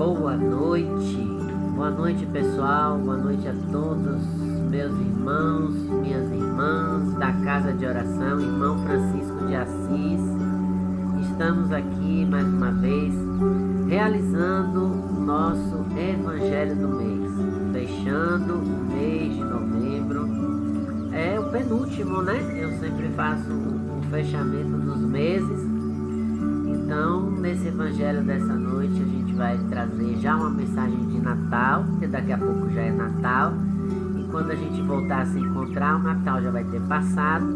Boa noite pessoal, boa noite a todos meus irmãos, minhas irmãs da Casa de Oração, irmão Francisco de Assis. Estamos aqui mais uma vez realizando o nosso Evangelho do mês, fechando o mês de novembro. É o penúltimo, né? Eu sempre faço o fechamento dos meses. Então, nesse Evangelho dessa noite, a gente vai trazer já uma mensagem de Natal, porque daqui a pouco já é Natal. E quando a gente voltar a se encontrar, o Natal já vai ter passado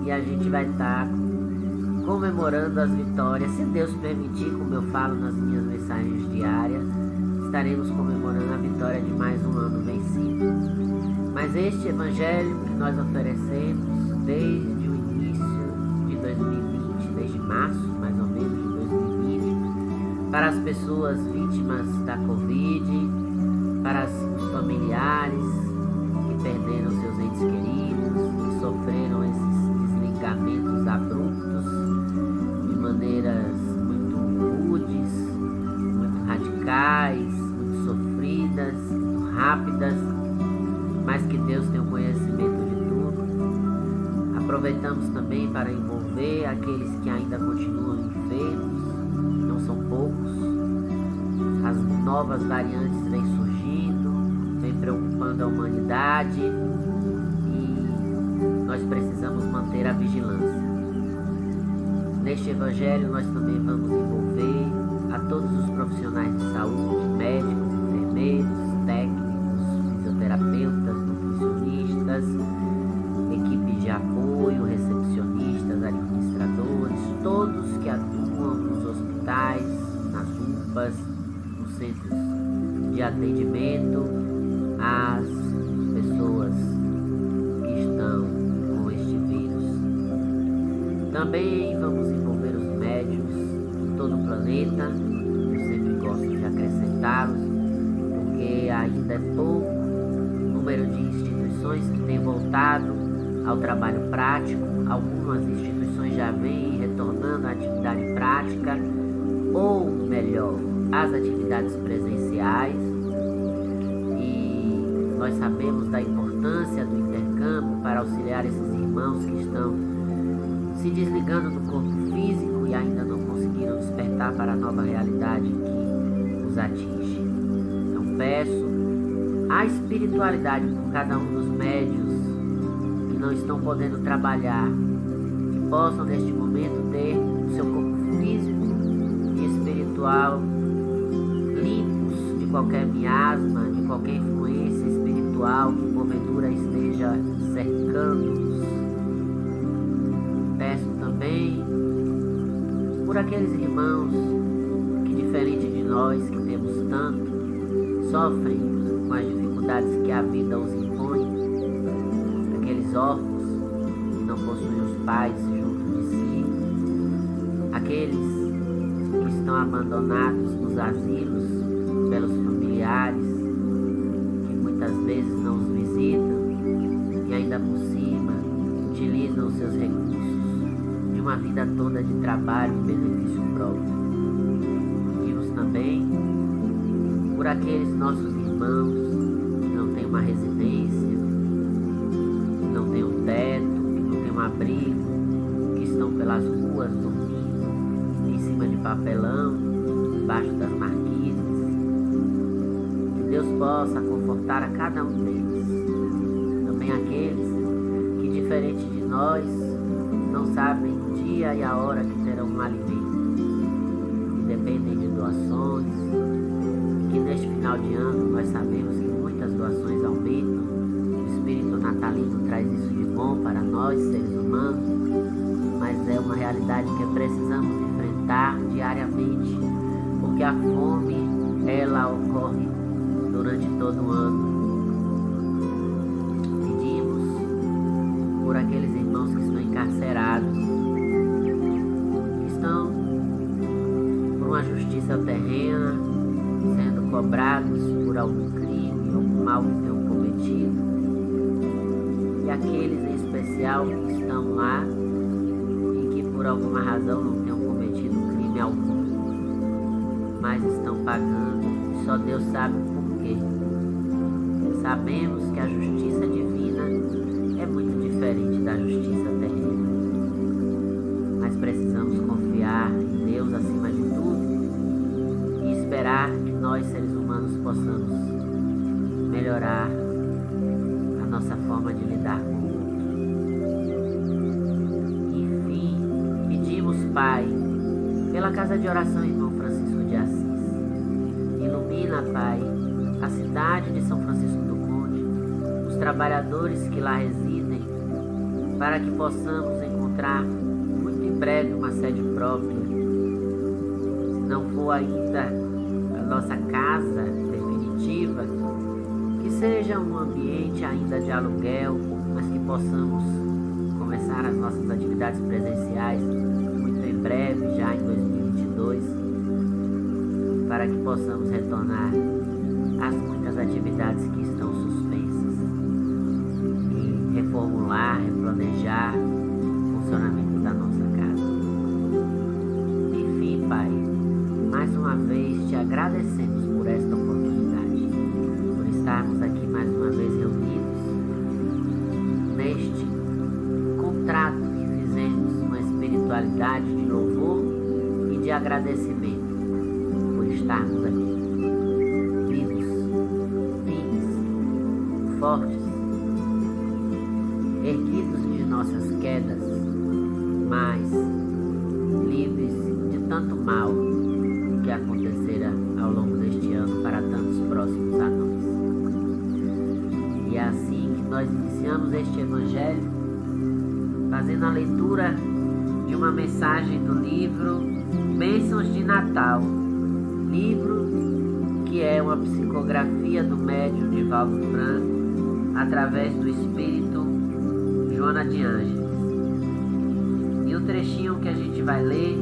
e a gente vai estar comemorando as vitórias. Se Deus permitir, como eu falo nas minhas mensagens diárias, estaremos comemorando a vitória de mais um ano vencido. Mas este Evangelho que nós oferecemos desde o início de 2020, desde março, mais ou menos, de 2020, para as pessoas vítimas da Covid, para os familiares que perderam seus entes queridos, que sofreram esses desligamentos abruptos de maneiras muito rudes, muito radicais, muito sofridas, muito rápidas, mas que Deus tem o conhecimento de tudo. Aproveitamos também para envolver aqueles que ainda continuam enfermos, não são poucos. As novas variantes vêm surgindo, vêm preocupando a humanidade e nós precisamos manter a vigilância. Neste Evangelho nós também vamos envolver a todos os profissionais de saúde, médicos, enfermeiros, técnicos, fisioterapeutas, nutricionistas, equipes de apoio, recepcionistas, administradores, todos que atuam nos hospitais, nas UPAs, nos centros de atendimento às pessoas que estão com este vírus. Também vamos envolver os médicos de todo o planeta. Eu sempre gosto de acrescentá-los, porque ainda é pouco o número de instituições que têm voltado ao trabalho prático. Algumas instituições já vêm retornando à atividade prática, ou melhor, às atividades presenciais. E nós sabemos da importância do intercâmbio para auxiliar esses irmãos que estão se desligando do corpo físico e ainda não conseguiram despertar para a nova realidade que os atinge. Então peço a espiritualidade por cada um dos médios que não estão podendo trabalhar, que possam neste momento ter o seu corpo físico e espiritual limpos de qualquer miasma, de qualquer influência espiritual que porventura esteja cercando-os. Peço também por aqueles irmãos que, diferente de nós, que temos tanto, sofrem com as dificuldades que a vida os impõe, aqueles órfãos que não possuem os pais junto de si, aqueles que estão abandonados nos asilos pelos familiares, que muitas vezes não os visitam e ainda por cima utilizam os seus recursos de uma vida toda de trabalho e benefício próprio. Pedimos também por aqueles nossos irmãos que não têm uma residência, que não têm um teto, que não têm um abrigo, que estão pelas ruas dormindo em cima de papelão, debaixo das marquises. Que Deus possa confortar a cada um deles. Também aqueles que, diferente de nós, não sabem o dia e a hora que terão um alimento, que dependem de doações, que neste final de ano nós sabemos que muitas doações aumentam. O espírito natalino traz isso de bom para nós, seres humanos, mas é uma realidade que precisamos enfrentar diariamente, porque a fome, ela ocorre durante todo o ano. Pedimos por aqueles irmãos que estão encarcerados, que estão por uma justiça terrena, sendo cobrados por algum crime, algum mal que tenham cometido, e aqueles em especial que estão lá e que por alguma razão não tenham cometido crime algum, mas estão pagando só Deus sabe o porquê. Sabemos que a justiça divina é muito diferente da justiça terrena, mas precisamos confiar em Deus acima de tudo e esperar que nós, seres humanos, possamos melhorar a nossa forma de lidar com o outro. Enfim, pedimos, Pai, pela casa de oração Irmão Francisco de Assis. Ilumina, Pai, a cidade de São Francisco do Conde, os trabalhadores que lá residem, para que possamos encontrar muito em breve uma sede própria. Se não for ainda a nossa casa definitiva, que seja um ambiente ainda de aluguel, mas que possamos começar as nossas atividades presenciais muito em breve, já em 2022, para que possamos retornar às muitas atividades que estão suspensas e reformular, replanejar o funcionamento da nossa casa. Enfim, Pai, mais uma vez te agradecemos por esta oportunidade, por estarmos aqui mais uma vez reunidos neste contrato que fizemos, uma espiritualidade de louvor e de agradecimento por estarmos aqui, vivos, firmes, fortes, erguidos de nossas quedas, mas livres de tanto mal que acontecera ao longo deste ano para tantos próximos a nós. E é assim que nós iniciamos este Evangelho, fazendo a leitura de uma mensagem do livro Bênçãos de Natal, livro que é uma psicografia do médium Divaldo Franco, através do espírito Joana de Ângeles. E o trechinho que a gente vai ler,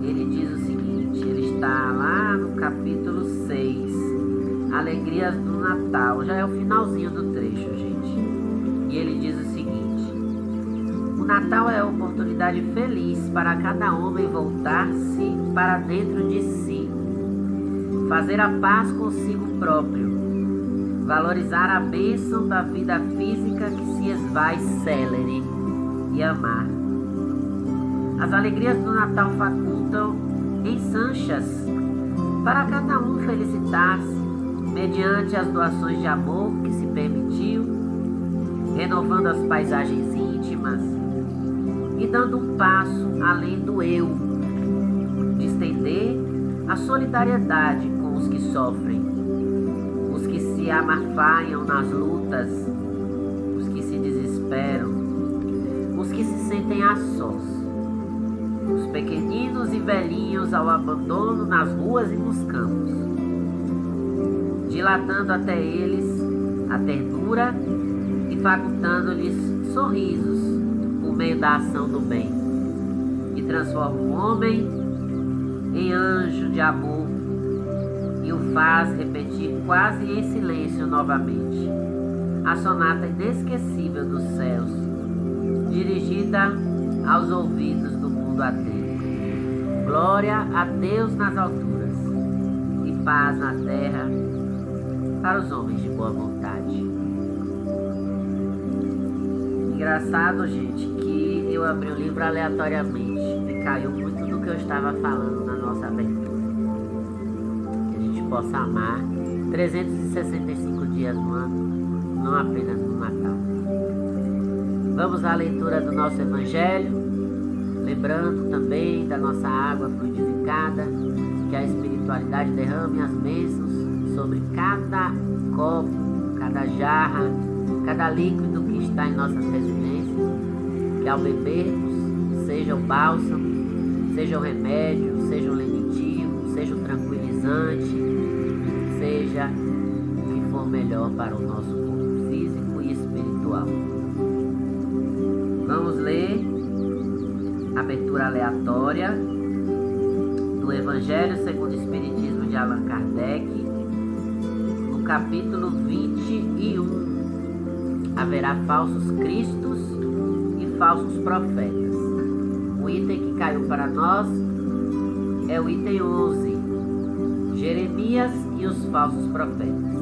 ele diz o seguinte, ele está lá no capítulo 6, Alegrias do Natal, já é o finalzinho do trecho, gente. E ele diz o seguinte: o Natal é a oportunidade feliz para cada homem voltar-se para dentro de si, fazer a paz consigo próprio, valorizar a bênção da vida física que se esvai célere e amar. As alegrias do Natal facultam ensanchas para cada um felicitar-se mediante as doações de amor que se permitiu, renovando as paisagens íntimas e dando um passo além do eu, de estender a solidariedade com os que sofrem, os que se amarfaiam nas lutas, os que se desesperam, os que se sentem a sós, os pequeninos e velhinhos ao abandono nas ruas e nos campos, dilatando até eles a ternura e facultando-lhes sorrisos por meio da ação do bem, que transforma o homem em anjo de amor e o faz repetir quase em silêncio novamente a sonata inesquecível dos céus, dirigida aos ouvidos do mundo atento. Glória a Deus nas alturas e paz na terra para os homens de boa vontade. Engraçado, gente, que eu abri o livro aleatoriamente e caiu muito do que eu estava falando na nossa abertura. Que a gente possa amar 365 dias no ano, não apenas no Natal. Vamos à leitura do nosso Evangelho, lembrando também da nossa água fluidificada, que a espiritualidade derrame as bênçãos sobre cada copo, cada jarra, cada líquido que está em nossas residências, que ao bebermos seja o bálsamo, seja o remédio, seja o lenitivo, seja o tranquilizante, seja o que for melhor para o nosso corpo físico e espiritual. Vamos ler a abertura aleatória do Evangelho segundo o Espiritismo de Allan Kardec, no capítulo 21. Haverá falsos cristos e falsos profetas. O item que caiu para nós é o item 11, Jeremias e os falsos profetas.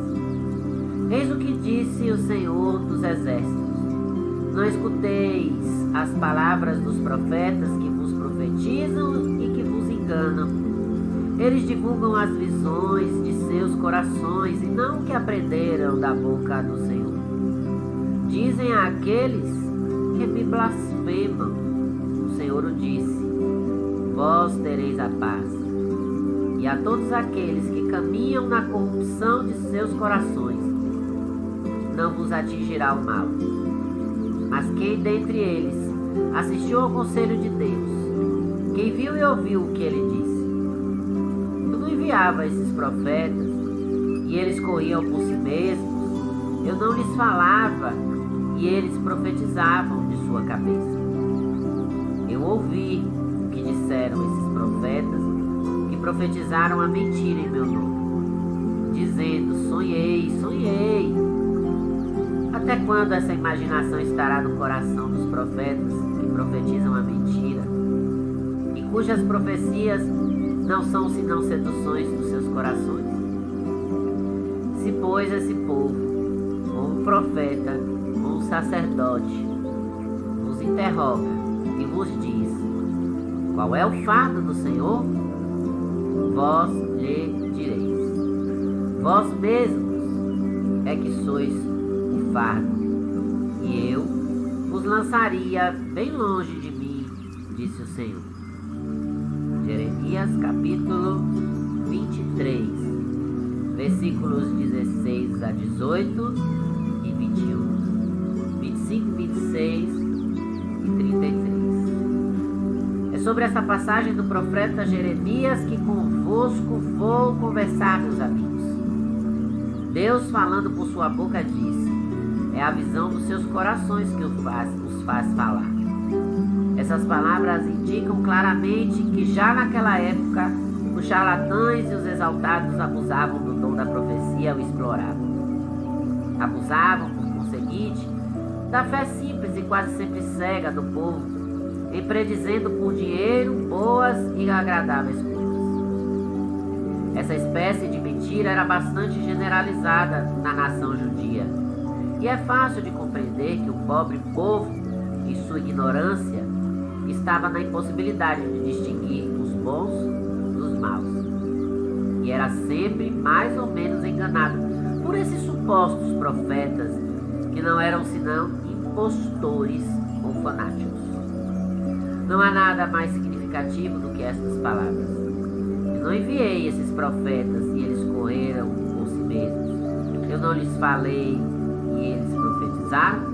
Eis o que disse o Senhor dos Exércitos: não escuteis as palavras dos profetas que vos profetizam e que vos enganam. Eles divulgam as visões de seus corações e não o que aprenderam da boca do Senhor. Dizem àqueles que me blasfemam: o Senhor o disse, vós tereis a paz. E a todos aqueles que caminham na corrupção de seus corações, não vos atingirá o mal. Mas quem dentre eles assistiu ao conselho de Deus, quem viu e ouviu o que ele disse? Eu não enviava esses profetas, e eles corriam por si mesmos. Eu não lhes falava, e eles profetizavam de sua cabeça. Eu ouvi o que disseram esses profetas, que profetizaram a mentira em meu nome, dizendo: sonhei, sonhei. Até quando essa imaginação estará no coração dos profetas que profetizam a mentira, e cujas profecias não são senão seduções dos seus corações? Se, pois, esse povo, ou um profeta, ou um sacerdote, vos interroga e vos diz: qual é o fardo do Senhor? Vós lhe direis: vós mesmos é que sois o fardo, e eu vos lançaria bem longe de mim, disse o Senhor. Jeremias capítulo 23, versículos 16 a 18 e 21, 25, 26 e 33. É sobre essa passagem do profeta Jeremias que convosco vou conversar, meus amigos. Deus, falando por sua boca, disse: é a visão dos seus corações que os faz falar. Essas palavras indicam claramente que já naquela época os charlatães e os exaltados abusavam do dom da profecia e o exploravam. Abusavam, por conseguinte, da fé simples e quase sempre cega do povo, em predizendo por dinheiro boas e agradáveis coisas. Essa espécie de mentira era bastante generalizada na nação judia, e é fácil de compreender que o pobre povo, em sua ignorância, estava na impossibilidade de distinguir os bons dos maus, e era sempre mais ou menos enganado por esses supostos profetas que não eram senão impostores ou fanáticos. Não há nada mais significativo do que estas palavras: eu não enviei esses profetas e eles correram por si mesmos. Eu não lhes falei e eles profetizaram.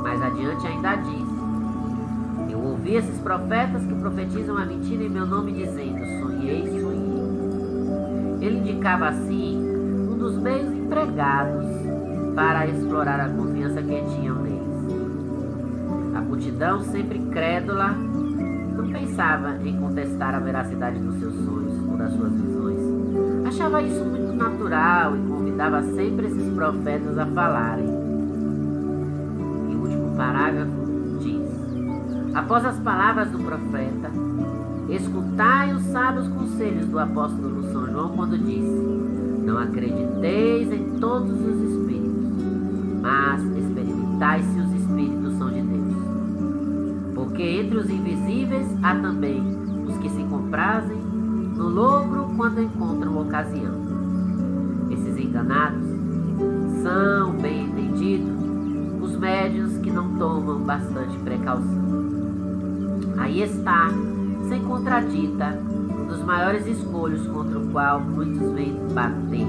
Mais adiante ainda diz: eu ouvi esses profetas que profetizam a mentira em meu nome, dizendo: sonhei, sonhei. Ele indicava assim um dos meios empregados para explorar a confiança que tinham neles. A multidão, sempre crédula, não pensava em contestar a veracidade dos seus sonhos ou das suas visões. Achava isso muito natural e convidava sempre esses profetas a falarem. E o último parágrafo diz: após as palavras do profeta, escutai os sábios conselhos do apóstolo São João, quando disse: não acrediteis em todos os espíritos, mas experimentai se os espíritos são de Deus. Porque entre os invisíveis há também os que se comprazem no lucro quando encontram ocasião. Esses enganados são, bem entendido, os médiuns que não tomam bastante precaução. Aí está, sem contradita, um dos maiores escolhos contra o qual muitos vêm bater,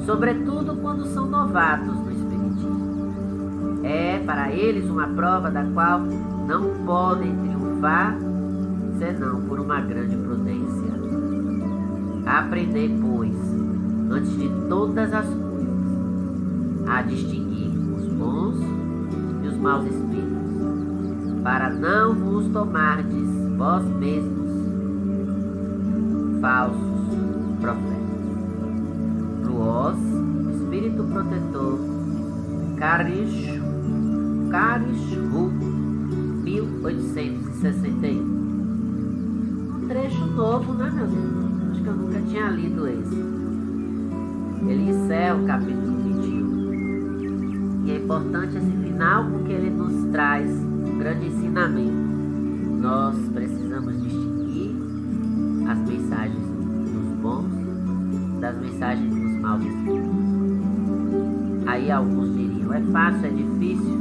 sobretudo quando são novatos no espiritismo. É para eles uma prova da qual não podem triunfar, senão por uma grande prudência. Aprendei, pois, antes de todas as coisas, a distinguir os bons e os maus espíritos, para não vos tomardes vós mesmos falsos profetas. Luoz, Espírito Protetor, Carichu, 1861. Um trecho novo, né, meu Deus? Acho que eu nunca tinha lido esse. Ele encerra o capítulo 21. E é importante esse final porque ele nos traz um grande ensinamento. Nós precisamos distinguir as mensagens dos bons das mensagens dos maus espíritos. Aí alguns diriam, é fácil, é difícil,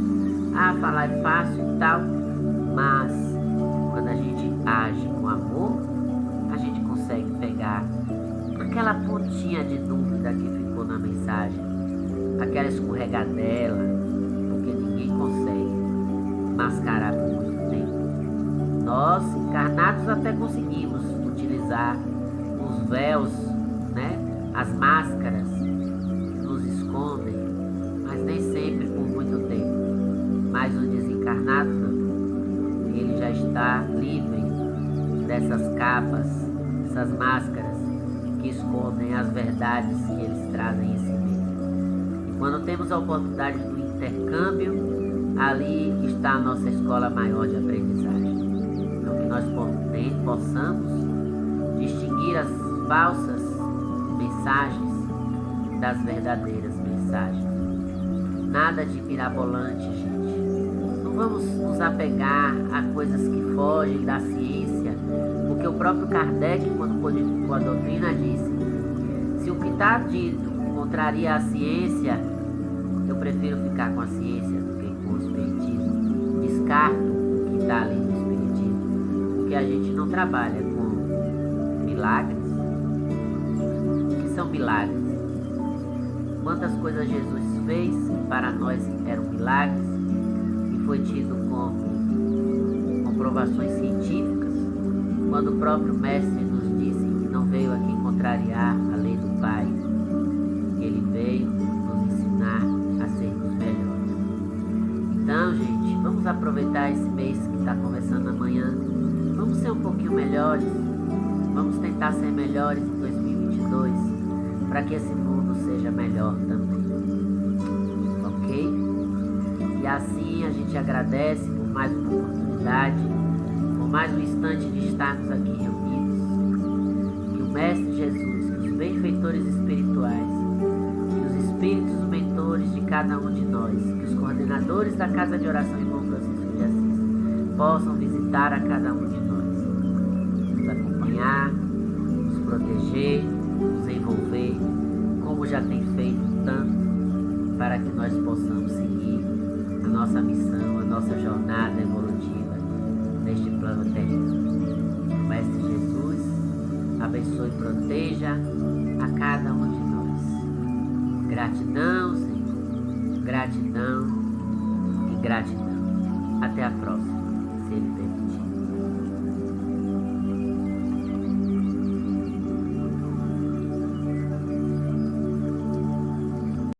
falar é fácil e tal, mas quando a gente age com amor, a gente consegue pegar aquela pontinha de dúvida que ficou na mensagem, aquela escorregadela, porque ninguém consegue mascarar por muito tempo. Nós, encarnados, até conseguimos utilizar os véus, né? As máscaras que nos escondem, mas nem sempre por muito tempo. Mas o desencarnado não. Ele já está livre dessas capas, essas máscaras que escondem as verdades que eles trazem em si mesmo. E quando temos a oportunidade do intercâmbio, ali está a nossa escola maior de aprendizagem. Então que nós possamos distinguir as falsas mensagens das verdadeiras mensagens. Nada de mirabolante, gente. Não vamos nos apegar a coisas que fogem da ciência, porque o próprio Kardec, quando codificou a doutrina, disse: se o que está dito contraria a ciência, eu prefiro ficar com a ciência do que com o espiritismo. Descarto o que está ali no espiritismo, porque a gente não trabalha com milagres. O que são milagres? Quantas coisas Jesus fez que para nós eram milagres e foi tido como comprovações científicas, quando o próprio Mestre nos disse que não veio aqui contrariar a lei do Pai, ele veio nos ensinar a sermos melhores. Então, gente, vamos aproveitar esse mês que está começando amanhã, vamos ser um pouquinho melhores, vamos tentar ser melhores em 2022, para que esse mundo seja melhor também, ok? E assim a gente agradece por mais uma oportunidade, por mais um instante de estarmos aqui reunidos. Que o Mestre Jesus, que os benfeitores espirituais, que os espíritos mentores de cada um de nós, que os coordenadores da Casa de Oração Irmão Francisco de Assis possam visitar a cada um de nós, nos acompanhar, nos proteger, nos envolver, como já tem feito tanto, para que nós possamos seguir a nossa missão, a nossa jornada evolutiva neste plano terreno. O Mestre Jesus abençoe e proteja a cada um de nós. Gratidão, Senhor, gratidão e gratidão. Até a próxima, se Ele permitir.